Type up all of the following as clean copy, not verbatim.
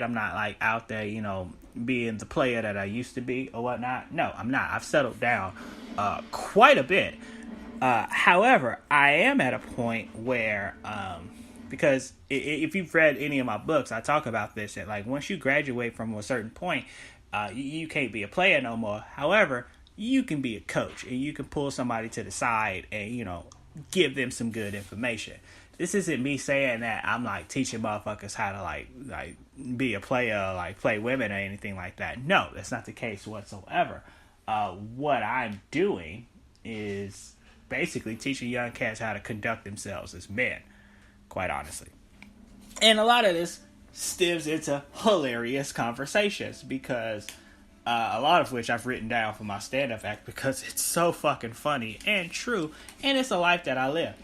I'm not like out there, being the player that I used to be or whatnot. No, I'm not. I've settled down quite a bit. However, I am at a point where, because if you've read any of my books, I talk about this, that like once you graduate from a certain point, you can't be a player no more. However, you can be a coach and you can pull somebody to the side and, give them some good information. This isn't me saying that I'm like teaching motherfuckers how to like be a player, like play women or anything like that. No, that's not the case whatsoever. What I'm doing is basically teaching young cats how to conduct themselves as men, quite honestly. And a lot of this stems into hilarious conversations because a lot of which I've written down for my stand-up act because it's so fucking funny and true, and it's a life that I live.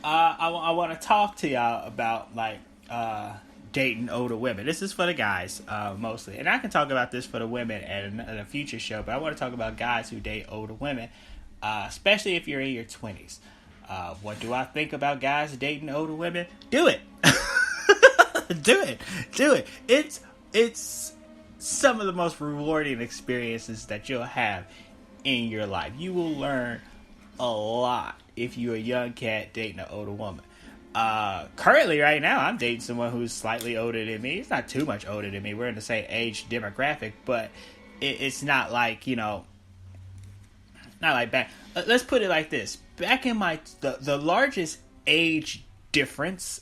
I want to talk to y'all about like dating older women. This is for the guys mostly, and I can talk about this for the women at a future show. But I want to talk about guys who date older women, especially if you're in your 20s. What do I think about guys dating older women? Do it, do it. It's some of the most rewarding experiences that you'll have in your life. You will learn a lot if you're a young cat dating an older woman. Currently, right now, I'm dating someone who's slightly older than me. It's not too much older than me. We're in the same age demographic, but it's not like, not like back. Let's put it like this. Back in the largest age difference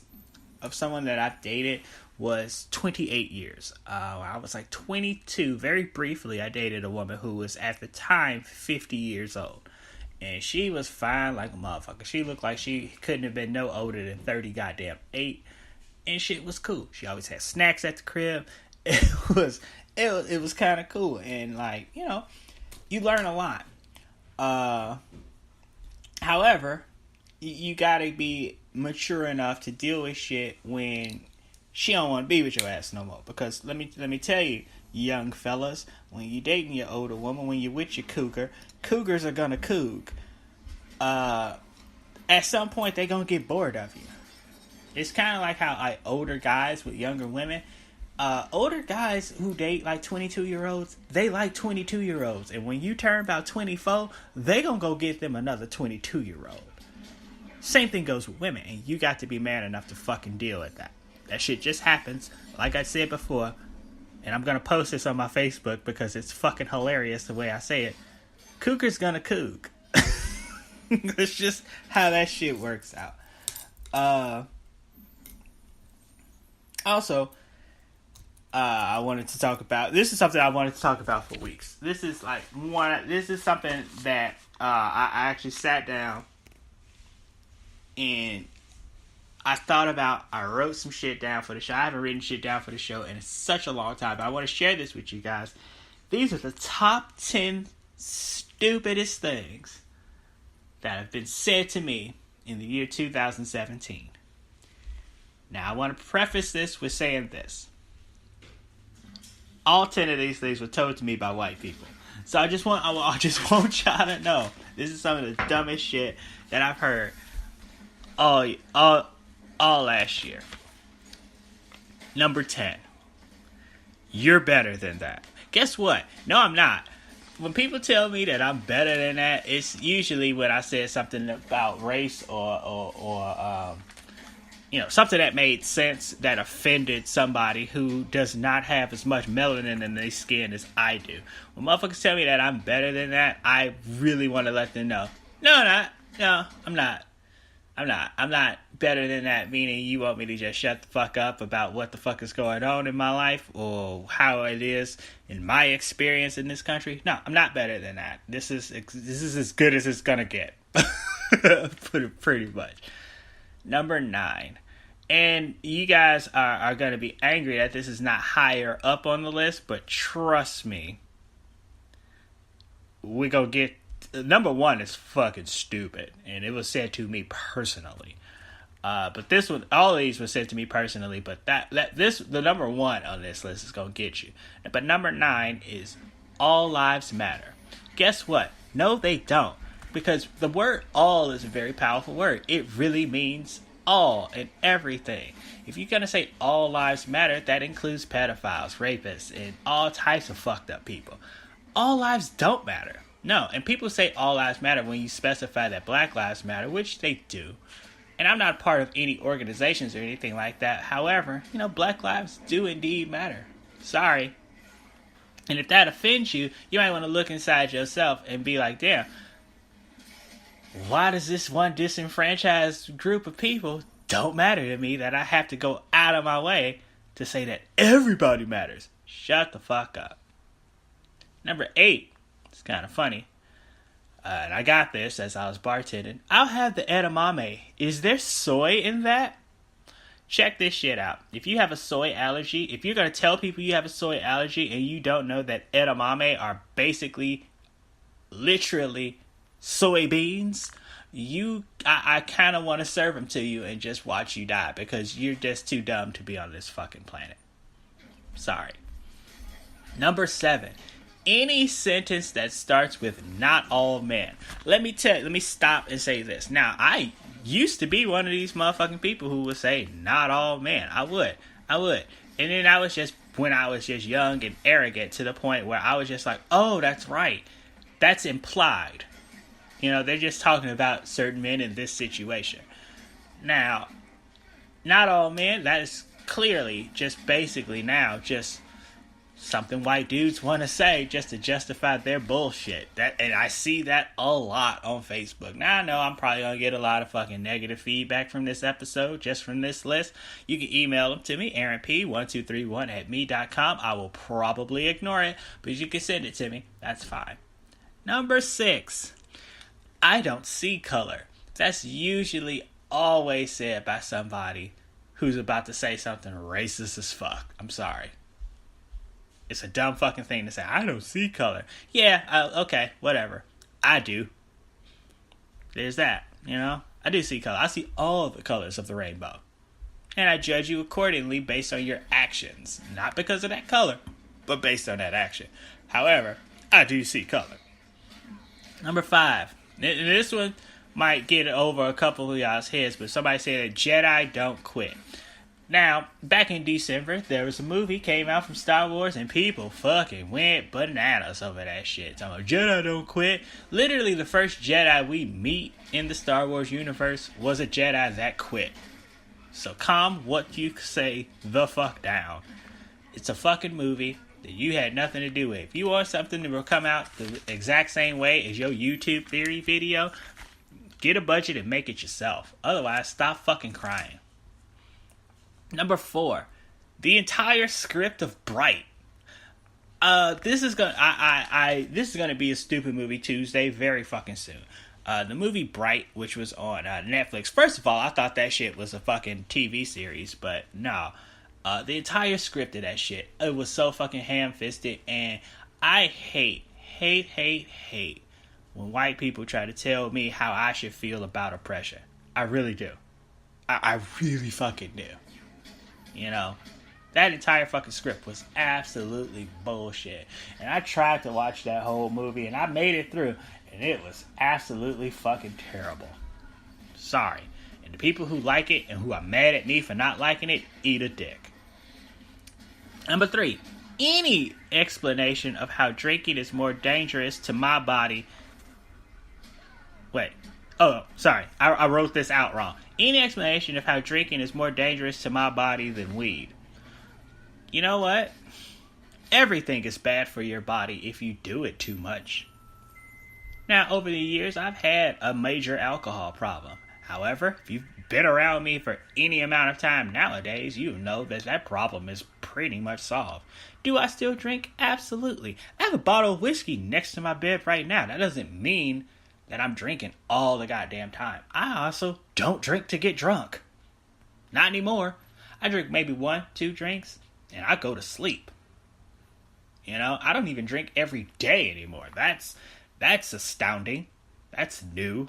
of someone that I've dated was 28 years. I was like 22. Very briefly, I dated a woman who was at the time 50 years old. And she was fine like a motherfucker. She looked like she couldn't have been no older than 30 goddamn 8. And shit was cool. She always had snacks at the crib. It was kind of cool. And like, you learn a lot. However, you gotta be mature enough to deal with shit when she don't want to be with your ass no more. Because let me tell you, young fellas, when you dating your older woman, when you're with your cougar, cougars are gonna coog. At some point, they gonna get bored of you. It's kind of like how older guys with younger women, older guys who date like 22-year-olds, they like 22-year-olds. And when you turn about 24, they gonna go get them another 22-year-old. Same thing goes with women, and you got to be man enough to fucking deal with that. That shit just happens. Like I said before, and I'm gonna post this on my Facebook because it's fucking hilarious the way I say it. Cougar's gonna coog. It's just how that shit works out. Also, I wanted to talk about. This is something I wanted to talk about for weeks. This is something that I actually sat down and I thought about. I wrote some shit down for the show. I haven't written shit down for the show in such a long time, but I want to share this with you guys. These are the top 10 stupidest things that have been said to me in the year 2017. Now, I want to preface this with saying this. All 10 of these things were told to me by white people. So I just want y'all to know, this is some of the dumbest shit that I've heard all last year. Number 10. You're better than that. Guess what? No, I'm not. When people tell me that I'm better than that, it's usually when I said something about race or something that made sense that offended somebody who does not have as much melanin in their skin as I do. When motherfuckers tell me that I'm better than that, I really want to let them know. No, I'm not. No, I'm not. I'm not better than that, meaning you want me to just shut the fuck up about what the fuck is going on in my life or how it is in my experience in this country. No, I'm not better than that. This is as good as it's gonna get. Pretty much. Number 9. And you guys are gonna be angry that this is not higher up on the list, but trust me, we're gonna get. Number 1 is fucking stupid, and it was said to me personally. But this one, all of these were said to me personally. But the number 1 on this list is gonna get you. But number 9 is all lives matter. Guess what? No, they don't, because the word "all" is a very powerful word. It really means all and everything. If you're gonna say all lives matter, that includes pedophiles, rapists, and all types of fucked up people. All lives don't matter. No, and people say all lives matter when you specify that Black lives matter, which they do. And I'm not part of any organizations or anything like that. However, Black lives do indeed matter. Sorry. And if that offends you, you might want to look inside yourself and be like, damn, why does this one disenfranchised group of people don't matter to me that I have to go out of my way to say that everybody matters? Shut the fuck up. Number 8. It's kind of funny. And I got this as I was bartending. I'll have the edamame. Is there soy in that? Check this shit out. If you have a soy allergy, if you're going to tell people you have a soy allergy and you don't know that edamame are basically, literally, soybeans, I kind of want to serve them to you and just watch you die because you're just too dumb to be on this fucking planet. Sorry. Number 7. Any sentence that starts with "not all men." Let me stop and say this. Now, I used to be one of these motherfucking people who would say "not all men." I would. And then when I was just young and arrogant to the point where I was just like, oh, that's right. That's implied. They're just talking about certain men in this situation. Now, not all men, that is clearly just basically now just something white dudes want to say just to justify their bullshit. And I see that a lot on Facebook. Now I know I'm probably going to get a lot of fucking negative feedback from this episode, just from this list. You can email them to me, aaronp1231@me.com. I will probably ignore it, but you can send it to me. That's fine. Number 6. I don't see color. That's usually always said by somebody who's about to say something racist as fuck. I'm sorry. It's a dumb fucking thing to say. I don't see color. Yeah, okay, whatever. I do. There's that, I do see color. I see all the colors of the rainbow. And I judge you accordingly based on your actions. Not because of that color, but based on that action. However, I do see color. Number 5. And this one might get over a couple of y'all's heads, but somebody said that Jedi don't quit. Now, back in December, there was a movie came out from Star Wars, and people fucking went bananas over that shit. Talking about Jedi don't quit. Literally, the first Jedi we meet in the Star Wars universe was a Jedi that quit. So calm what you say the fuck down. It's a fucking movie that you had nothing to do with. If you want something to come out the exact same way as your YouTube theory video, get a budget and make it yourself. Otherwise, stop fucking crying. Number 4, the entire script of Bright. This is gonna be a stupid movie Tuesday very fucking soon. The movie Bright, which was on Netflix. First of all, I thought that shit was a fucking TV series, but no. The entire script of that shit, it was so fucking ham-fisted, and I hate when white people try to tell me how I should feel about oppression. I really do. I really fucking do. That entire fucking script was absolutely bullshit. And I tried to watch that whole movie, and I made it through, and it was absolutely fucking terrible. Sorry. And the people who like it and who are mad at me for not liking it, eat a dick. Number 3, any explanation of how drinking is more dangerous to my body. Wait. Oh, sorry. I wrote this out wrong. Any explanation of how drinking is more dangerous to my body than weed. You know what? Everything is bad for your body if you do it too much. Now, over the years, I've had a major alcohol problem. However, if you've been around me for any amount of time nowadays, you know that problem is pretty much solved. Do I still drink? Absolutely. I have a bottle of whiskey next to my bed right now. That doesn't mean that I'm drinking all the goddamn time. I also don't drink to get drunk. Not anymore. I drink maybe 1-2 drinks, and I go to sleep. I don't even drink every day anymore. That's astounding. That's new.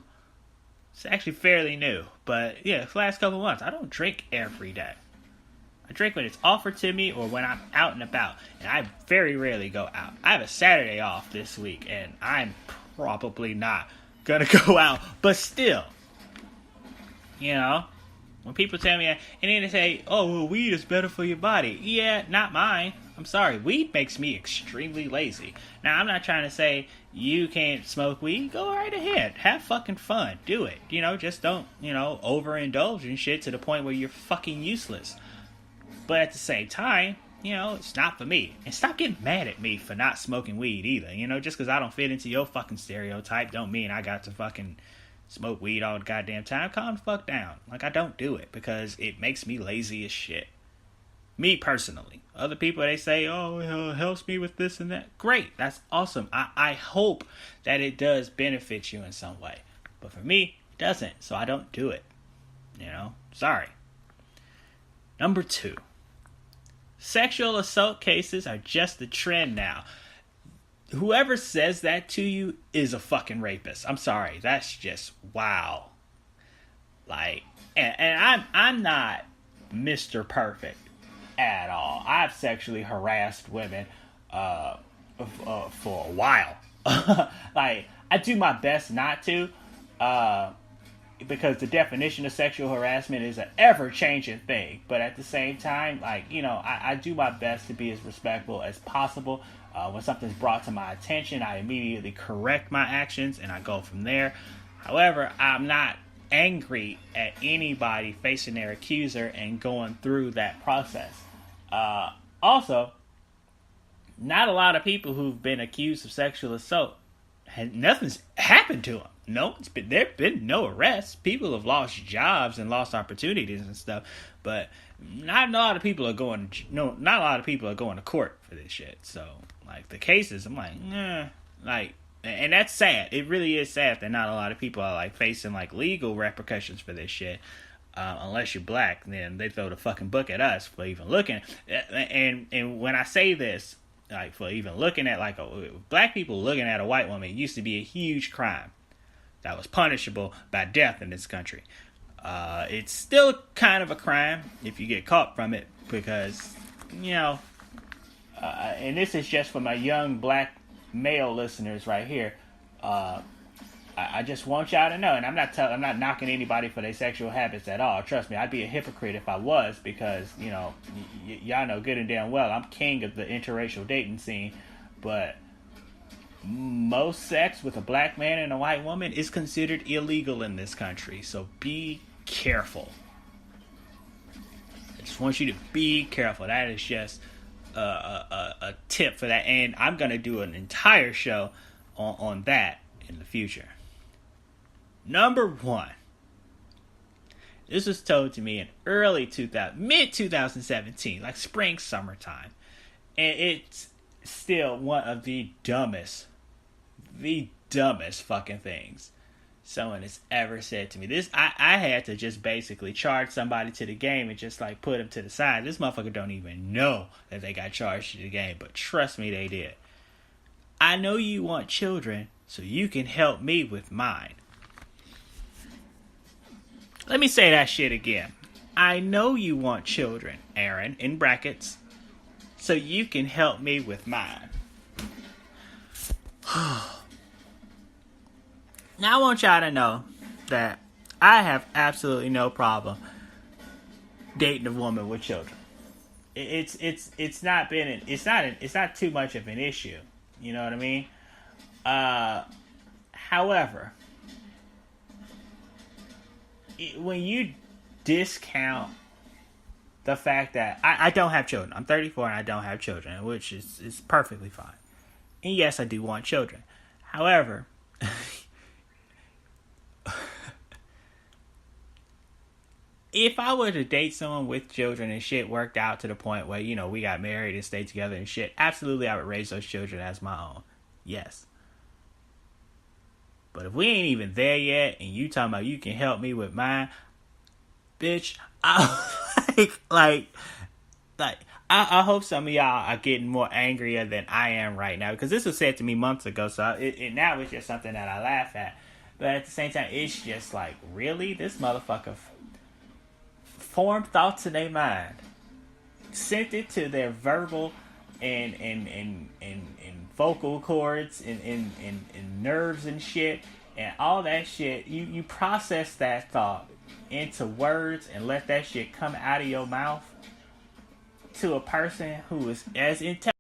It's actually fairly new. But yeah, the last couple of months, I don't drink every day. I drink when it's offered to me or when I'm out and about. And I very rarely go out. I have a Saturday off this week, and I'm probably not gonna go out. But still, When people tell me that, and then they say, oh, well, weed is better for your body. Yeah, not mine. I'm sorry. Weed makes me extremely lazy. Now, I'm not trying to say you can't smoke weed. Go right ahead. Have fucking fun. Do it. Just don't, overindulge in shit to the point where you're fucking useless. But at the same time, it's not for me. And stop getting mad at me for not smoking weed either. Just because I don't fit into your fucking stereotype don't mean I got to fucking smoke weed all the goddamn time. Calm the fuck down. Like, I don't do it because it makes me lazy as shit. Me personally. Other people, they say, oh, it helps me with this and that. Great. That's awesome. I hope that it does benefit you in some way. But for me, it doesn't. So I don't do it. Sorry. Number 2. Sexual assault cases are just the trend now. Whoever says that to you is a fucking rapist. I'm sorry. That's just wow. Like, and I'm not Mr. Perfect at all. I've sexually harassed women for a while. Like, I do my best not to, because the definition of sexual harassment is an ever-changing thing. But at the same time, like, I do my best to be as respectful as possible. When something's brought to my attention, I immediately correct my actions and I go from there. However, I'm not angry at anybody facing their accuser and going through that process. Also, not a lot of people who've been accused of sexual assault, nothing's happened to them. No, there've been no arrests. People have lost jobs and lost opportunities and stuff, but not a lot of people are going. Not a lot of people are going to court for this shit. So, like, the cases, I'm like, and that's sad. It really is sad that not a lot of people are like facing like legal repercussions for this shit. Unless you're black, then they throw the fucking book at us for even looking. And when I say this, like, for even looking at like black people looking at a white woman, it used to be a huge crime that was punishable by death in this country. It's still kind of a crime if you get caught from it, because and this is just for my young black male listeners right here. I just want y'all to know, and I'm not knocking anybody for their sexual habits at all. Trust me, I'd be a hypocrite if I was, because y'all know good and damn well I'm king of the interracial dating scene. But most sex with a black man and a white woman is considered illegal in this country, so be careful. I just want you to be careful. That is just a tip for that, and I'm gonna do an entire show on that in the future. Number 1. This was told to me in mid 2017, like spring, summertime, and it's still one of the dumbest fucking things someone has ever said to me. This, I had to just basically charge somebody to the game and just like put them to the side. This motherfucker don't even know that they got charged to the game, but trust me, they did. I know you want children, so you can help me with mine. Let me say that shit again. I know you want children, Aaron, in brackets, so you can help me with mine. Now I want y'all to know that I have absolutely no problem dating a woman with children. It's not too much of an issue. You know what I mean? However, when you discount the fact that I don't have children, I'm 34 and I don't have children, which is perfectly fine. And yes, I do want children. However, if I were to date someone with children and shit worked out to the point where, we got married and stayed together and shit, absolutely I would raise those children as my own. Yes. But if we ain't even there yet and you talking about you can help me with mine, bitch, I hope some of y'all are getting more angrier than I am right now, because this was said to me months ago, so now it's just something that I laugh at. But at the same time, it's just like, really? This motherfucker formed thoughts in their mind, sent it to their verbal and vocal cords and nerves and shit, and all that shit. You process that thought into words and let that shit come out of your mouth to a person who is as intelligent